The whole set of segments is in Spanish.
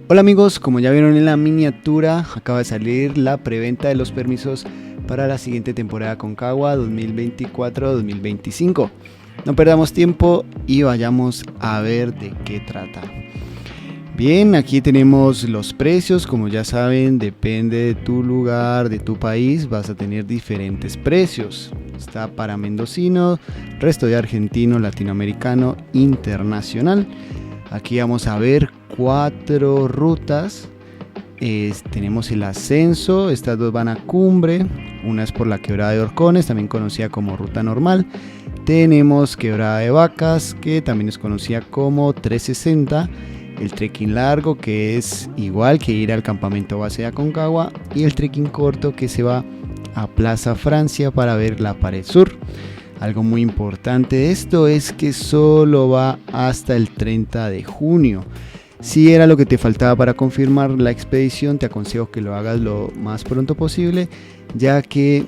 Hola amigos, como ya vieron en la miniatura, acaba de salir la preventa de los permisos para la siguiente temporada Aconcagua 2024-2025. No perdamos tiempo y vayamos a ver de qué trata. Bien, aquí tenemos los precios. Como ya saben, depende de tu lugar, de tu país, vas a tener diferentes precios. Está para mendocino, resto de argentino, latinoamericano, internacional. Aquí vamos a ver 4 rutas. Tenemos el ascenso, estas dos van a Cumbre, una es por la Quebrada de Horcones, también conocida como ruta normal. Tenemos Quebrada de Vacas, que también es conocida como 360. El trekking largo, que es igual que ir al campamento base de Aconcagua, y el trekking corto, que se va a Plaza Francia para ver la pared sur. Algo muy importante de esto es que solo va hasta el 30 de junio. Si era lo que te faltaba para confirmar la expedición, te aconsejo que lo hagas lo más pronto posible, ya que,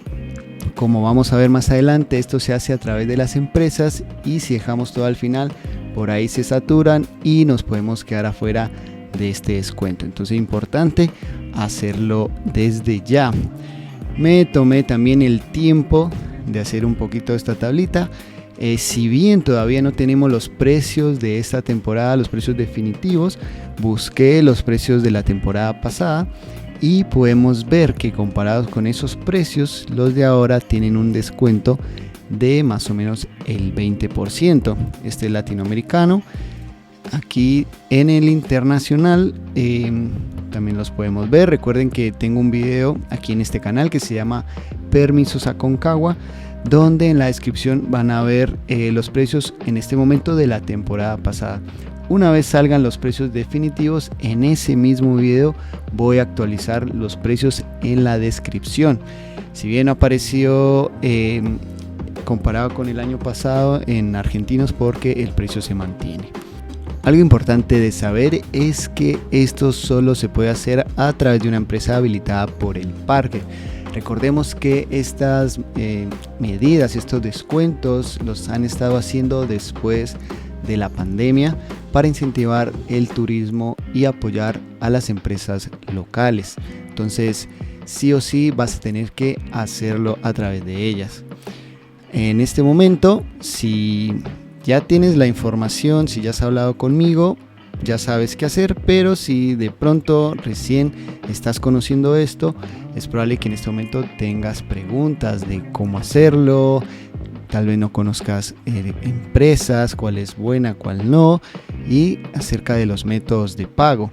como vamos a ver más adelante, esto se hace a través de las empresas y si dejamos todo al final, por ahí se saturan y nos podemos quedar afuera de este descuento. Entonces es importante hacerlo desde ya. Me tomé también el tiempo de hacer un poquito de esta tablita. Si bien todavía no tenemos los precios de esta temporada, los precios definitivos, busqué los precios de la temporada pasada y podemos ver que comparados con esos precios, los de ahora tienen un descuento de más o menos el 20%. Este es latinoamericano. Aquí en el internacional también los podemos ver. Recuerden que tengo un video aquí en este canal que se llama Permisos Aconcagua, donde en la descripción van a ver los precios en este momento de la temporada pasada. Una vez salgan los precios definitivos, en ese mismo video voy a actualizar los precios en la descripción. Si bien apareció comparado con el año pasado en argentinos, porque el precio se mantiene. Algo importante de saber es que esto solo se puede hacer a través de una empresa habilitada por el parque. Recordemos que estas medidas, estos descuentos los han estado haciendo después de la pandemia para incentivar el turismo y apoyar a las empresas locales. Entonces, sí o sí vas a tener que hacerlo a través de ellas. En este momento, si ya tienes la información, si ya has hablado conmigo, ya sabes qué hacer, pero si de pronto recién estás conociendo esto, es probable que en este momento tengas preguntas de cómo hacerlo, tal vez no conozcas empresas, cuál es buena, cuál no, y acerca de los métodos de pago.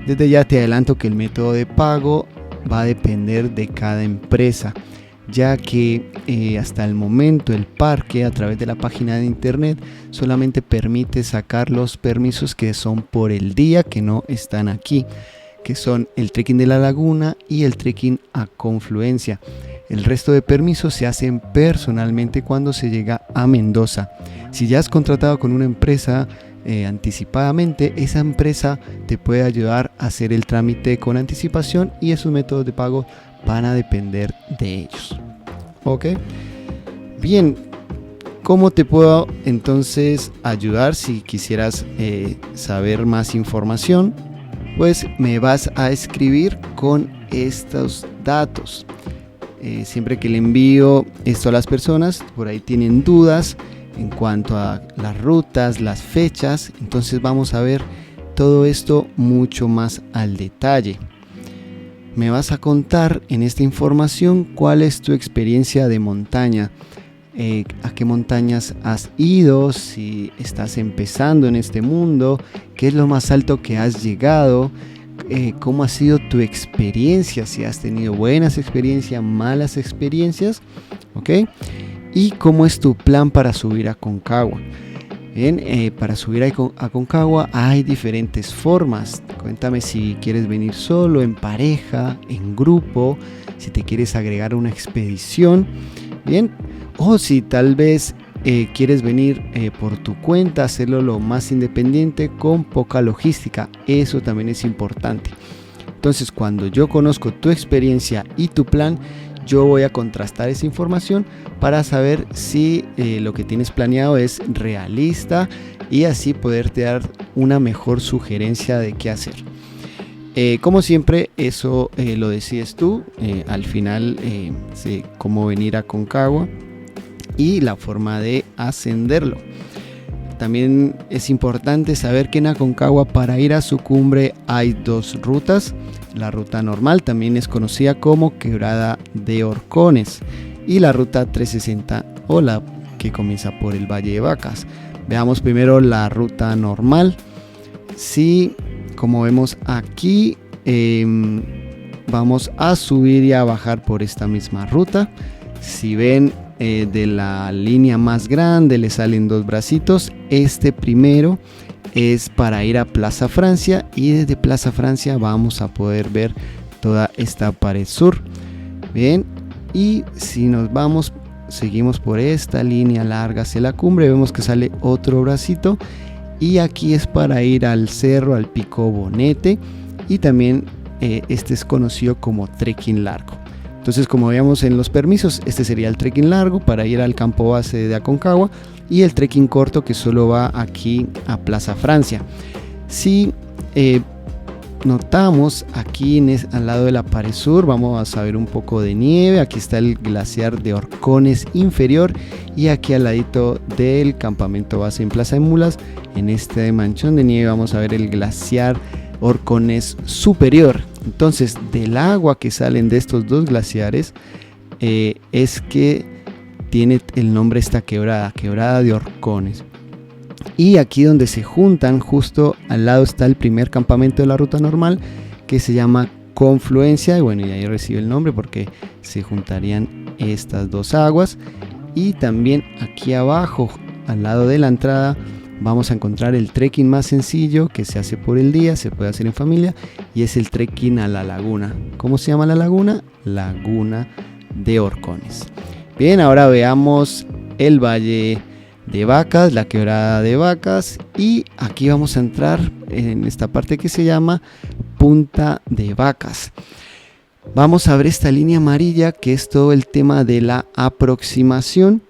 Desde ya te adelanto que el método de pago va a depender de cada empresa, ya que hasta el momento el parque, a través de la página de internet, solamente permite sacar los permisos que son por el día, que no están aquí, que son el trekking de la laguna y el trekking a confluencia. El resto de permisos se hacen personalmente cuando se llega a Mendoza. Si ya has contratado con una empresa anticipadamente, esa empresa te puede ayudar a hacer el trámite con anticipación y esos métodos de pago van a depender de ellos. Ok, bien, ¿cómo te puedo entonces ayudar si quisieras saber más información? Pues me vas a escribir con estos datos. Siempre que le envío esto a las personas, por ahí tienen dudas en cuanto a las rutas, las fechas, entonces vamos a ver todo esto mucho más al detalle. Me vas a contar en esta información cuál es tu experiencia de montaña, a qué montañas has ido, si estás empezando en este mundo, qué es lo más alto que has llegado, cómo ha sido tu experiencia, si has tenido buenas experiencias, malas experiencias, ¿ok? Y cómo es tu plan para subir a Aconcagua. Bien, para subir a Aconcagua hay diferentes formas. Cuéntame si quieres venir solo, en pareja, en grupo, si te quieres agregar a una expedición, bien, o si tal vez quieres venir por tu cuenta, hacerlo lo más independiente con poca logística. Eso también es importante. Entonces, cuando yo conozco tu experiencia y tu plan, yo voy a contrastar esa información para saber si lo que tienes planeado es realista y así poderte dar una mejor sugerencia de qué hacer. Como siempre, eso lo decides tú. Al final, cómo venir a Aconcagua y la forma de ascenderlo. También es importante saber que en Aconcagua, para ir a su cumbre, hay dos rutas. La ruta normal también es conocida como Quebrada de Horcones, y la ruta 360, o la que comienza por el Valle de Vacas. Veamos primero la ruta normal. Sí, como vemos aquí, vamos a subir y a bajar por esta misma ruta. Si ven, de la línea más grande le salen dos bracitos. Este primero es para ir a Plaza Francia, y desde Plaza Francia vamos a poder ver toda esta pared sur. Bien, y si nos vamos, seguimos por esta línea larga hacia la cumbre, vemos que sale otro bracito, y aquí es para ir al cerro, al Pico Bonete, y también este es conocido como trekking largo. Entonces, como veíamos en los permisos, este sería el trekking largo para ir al campo base de Aconcagua, y el trekking corto que solo va aquí a Plaza Francia. Si notamos aquí al lado de la pared sur, vamos a ver un poco de nieve. Aquí está el glaciar de Horcones inferior, y aquí al ladito del campamento base en Plaza de Mulas, en este manchón de nieve, vamos a ver el glaciar Horcones superior. Entonces, del agua que salen de estos dos glaciares, es que tiene el nombre esta quebrada de Horcones. Y aquí donde se juntan, justo al lado, está el primer campamento de la ruta normal, que se llama Confluencia, y bueno, y ahí recibe el nombre porque se juntarían estas dos aguas. Y también aquí abajo, al lado de la entrada, vamos a encontrar el trekking más sencillo que se hace por el día, se puede hacer en familia, y es el trekking a la laguna. ¿Cómo se llama la laguna? Laguna de Horcones. Bien, ahora veamos el Valle de Vacas, la Quebrada de Vacas, y aquí vamos a entrar en esta parte que se llama Punta de Vacas. Vamos a ver esta línea amarilla, que es todo el tema de la aproximación.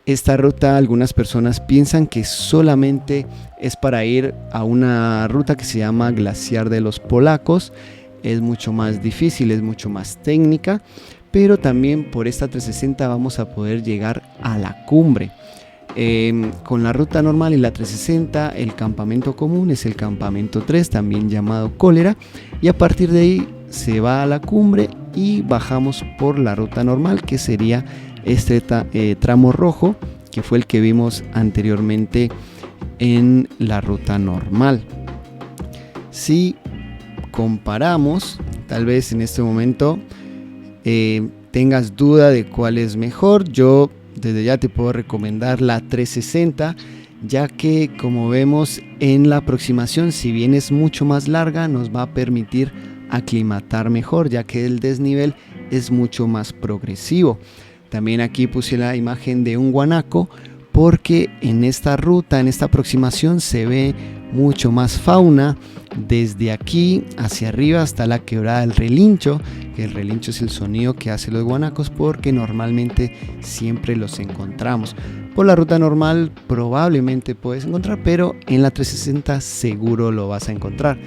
Esta ruta, algunas personas piensan que solamente es para ir a una ruta que se llama Glaciar de los Polacos. Es mucho más difícil, es mucho más técnica, pero también por esta 360 vamos a poder llegar a la cumbre. Con la ruta normal y la 360, el campamento común es el campamento 3, también llamado Cólera, y a partir de ahí se va a la cumbre y bajamos por la ruta normal, que sería este tramo rojo, que fue el que vimos anteriormente en la ruta normal. Si comparamos, tal vez en este momento tengas duda de cuál es mejor, yo desde ya te puedo recomendar la 360, ya que, como vemos en la aproximación, si bien es mucho más larga, nos va a permitir aclimatar mejor, ya que el desnivel es mucho más progresivo. También aquí puse la imagen de un guanaco, porque en esta ruta, en esta aproximación, se ve mucho más fauna desde aquí hacia arriba hasta la Quebrada del Relincho, que el relincho es el sonido que hacen los guanacos, porque normalmente siempre los encontramos. Por la ruta normal probablemente puedes encontrar, pero en la 360 seguro lo vas a encontrar.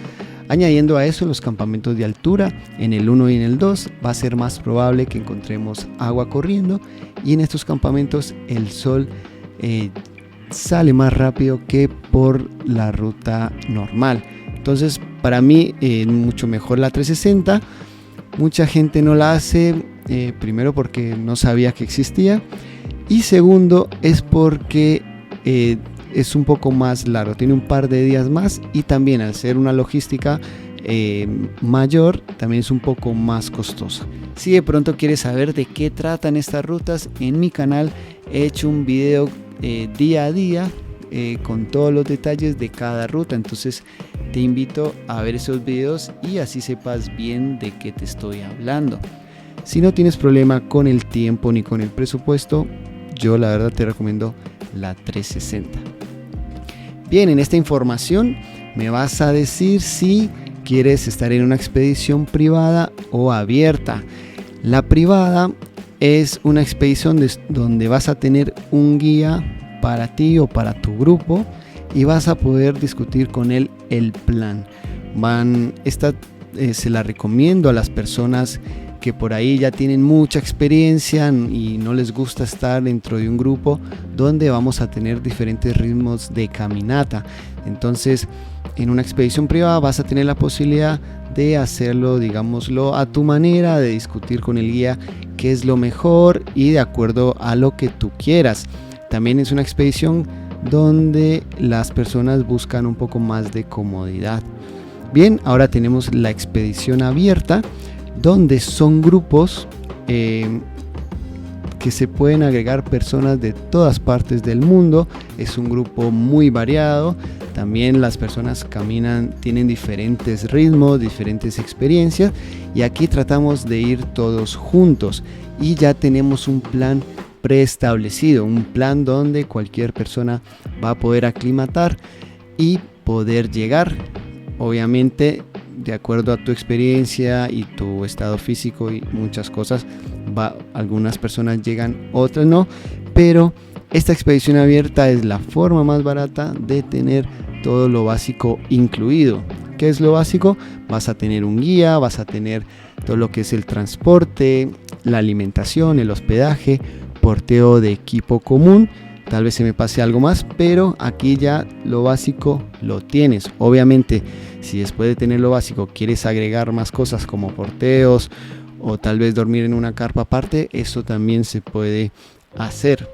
Añadiendo a eso los campamentos de altura, en el 1 y en el 2 va a ser más probable que encontremos agua corriendo, y en estos campamentos el sol sale más rápido que por la ruta normal. Entonces, para mí mucho mejor la 360. Mucha gente no la hace, primero porque no sabía que existía, y segundo es porque es un poco más largo, tiene un par de días más, y también al ser una logística mayor, también es un poco más costosa. Si de pronto quieres saber de qué tratan estas rutas, en mi canal he hecho un video día a día con todos los detalles de cada ruta, entonces te invito a ver esos videos y así sepas bien de qué te estoy hablando. Si no tienes problema con el tiempo ni con el presupuesto, yo la verdad te recomiendo la 360. Bien, en esta información me vas a decir si quieres estar en una expedición privada o abierta. La privada es una expedición donde vas a tener un guía para ti o para tu grupo, y vas a poder discutir con él el plan. Esta se la recomiendo a las personas que por ahí ya tienen mucha experiencia y no les gusta estar dentro de un grupo donde vamos a tener diferentes ritmos de caminata. Entonces, en una expedición privada vas a tener la posibilidad de hacerlo, digámoslo, a tu manera, de discutir con el guía qué es lo mejor y de acuerdo a lo que tú quieras. También es una expedición donde las personas buscan un poco más de comodidad. Bien, ahora tenemos la expedición abierta, donde son grupos que se pueden agregar personas de todas partes del mundo. Es un grupo muy variado. También las personas caminan, tienen diferentes ritmos, diferentes experiencias, y aquí tratamos de ir todos juntos y ya tenemos un plan preestablecido, un plan donde cualquier persona va a poder aclimatar y poder llegar, obviamente de acuerdo a tu experiencia y tu estado físico y muchas cosas. Algunas personas llegan, otras no, pero esta expedición abierta es la forma más barata de tener todo lo básico incluido. ¿Qué es lo básico? Vas a tener un guía, vas a tener todo lo que es el transporte, la alimentación, el hospedaje, porteo de equipo común. Tal vez se me pase algo más, pero aquí ya lo básico lo tienes. Obviamente, si después de tener lo básico quieres agregar más cosas como porteos o tal vez dormir en una carpa aparte, eso también se puede hacer.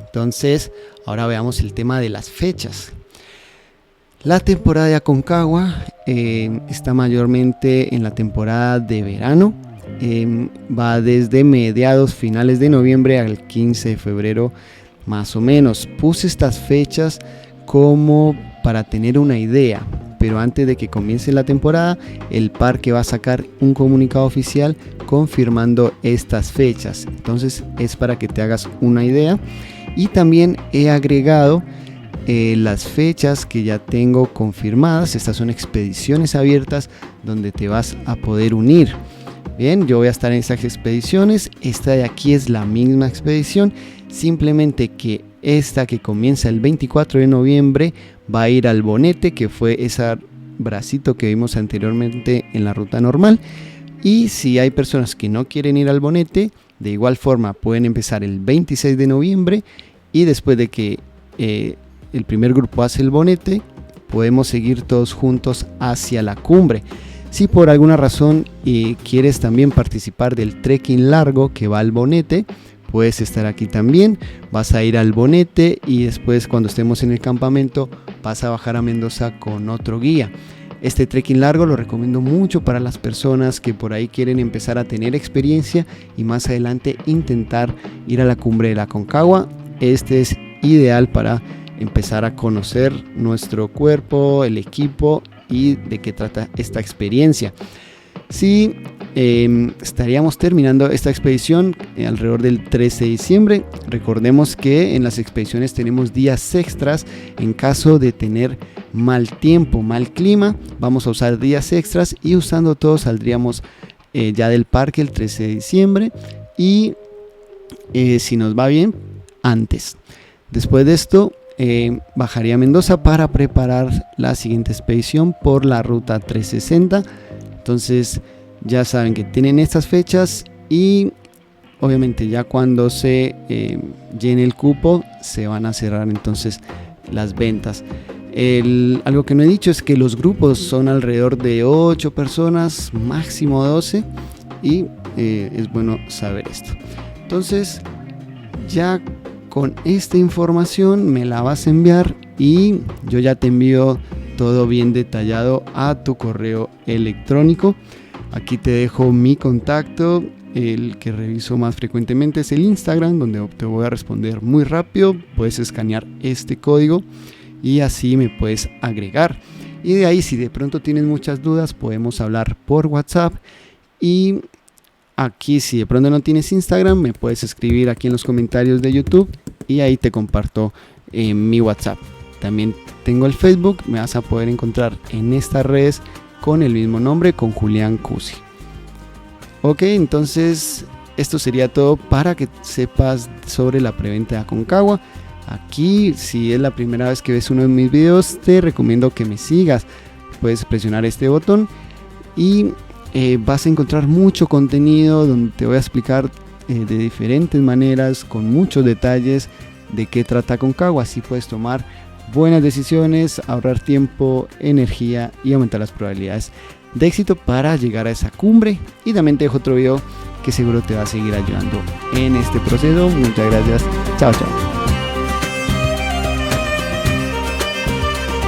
Entonces, ahora veamos el tema de las fechas. La temporada de Aconcagua está mayormente en la temporada de verano. Va desde mediados, finales de noviembre al 15 de febrero más o menos. Puse estas fechas como para tener una idea, pero antes de que comience la temporada, el parque va a sacar un comunicado oficial confirmando estas fechas. Entonces es para que te hagas una idea. Y también he agregado las fechas que ya tengo confirmadas. Estas son expediciones abiertas donde te vas a poder unir. Bien, yo voy a estar en estas expediciones. Esta de aquí es la misma expedición, simplemente que esta que comienza el 24 de noviembre va a ir al Bonete, que fue ese bracito que vimos anteriormente en la ruta normal. Y si hay personas que no quieren ir al Bonete, de igual forma pueden empezar el 26 de noviembre y después de que el primer grupo hace el Bonete, podemos seguir todos juntos hacia la cumbre. Si por alguna razón quieres también participar del trekking largo que va al Bonete, puedes estar aquí también. Vas a ir al Bonete y después, cuando estemos en el campamento, vas a bajar a Mendoza con otro guía. Este trekking largo lo recomiendo mucho para las personas que por ahí quieren empezar a tener experiencia y más adelante intentar ir a la cumbre de la Aconcagua. Este es ideal para empezar a conocer nuestro cuerpo, el equipo y de qué trata esta experiencia. Sí, estaríamos terminando esta expedición alrededor del 13 de diciembre. Recordemos que en las expediciones tenemos días extras en caso de tener mal tiempo, mal clima. Vamos a usar días extras y usando todos saldríamos ya del parque el 13 de diciembre y si nos va bien, antes. Después de esto bajaría a Mendoza para preparar la siguiente expedición por la ruta 360. Entonces ya saben que tienen estas fechas y obviamente ya cuando se llene el cupo se van a cerrar entonces las ventas. Algo que no he dicho es que los grupos son alrededor de 8 personas, máximo 12 y es bueno saber esto. Entonces ya con esta información me la vas a enviar y yo ya te envío todo bien detallado a tu correo electrónico. Aquí te dejo mi contacto, el que reviso más frecuentemente es el Instagram, donde te voy a responder muy rápido. Puedes escanear este código y así me puedes agregar. Y de ahí, si de pronto tienes muchas dudas, podemos hablar por WhatsApp. Y aquí, si de pronto no tienes Instagram, me puedes escribir aquí en los comentarios de YouTube y ahí te comparto mi WhatsApp. También tengo el Facebook, me vas a poder encontrar en estas redes con el mismo nombre, con Julián Cusi. Ok, entonces esto sería todo para que sepas sobre la preventa de Aconcagua. Aquí, si es la primera vez que ves uno de mis videos, te recomiendo que me sigas. Puedes presionar este botón y vas a encontrar mucho contenido donde te voy a explicar de diferentes maneras, con muchos detalles, de qué trata Aconcagua. Así puedes tomar buenas decisiones, ahorrar tiempo, energía y aumentar las probabilidades de éxito para llegar a esa cumbre. Y también te dejo otro video que seguro te va a seguir ayudando en este proceso. Muchas gracias. Chao, chao.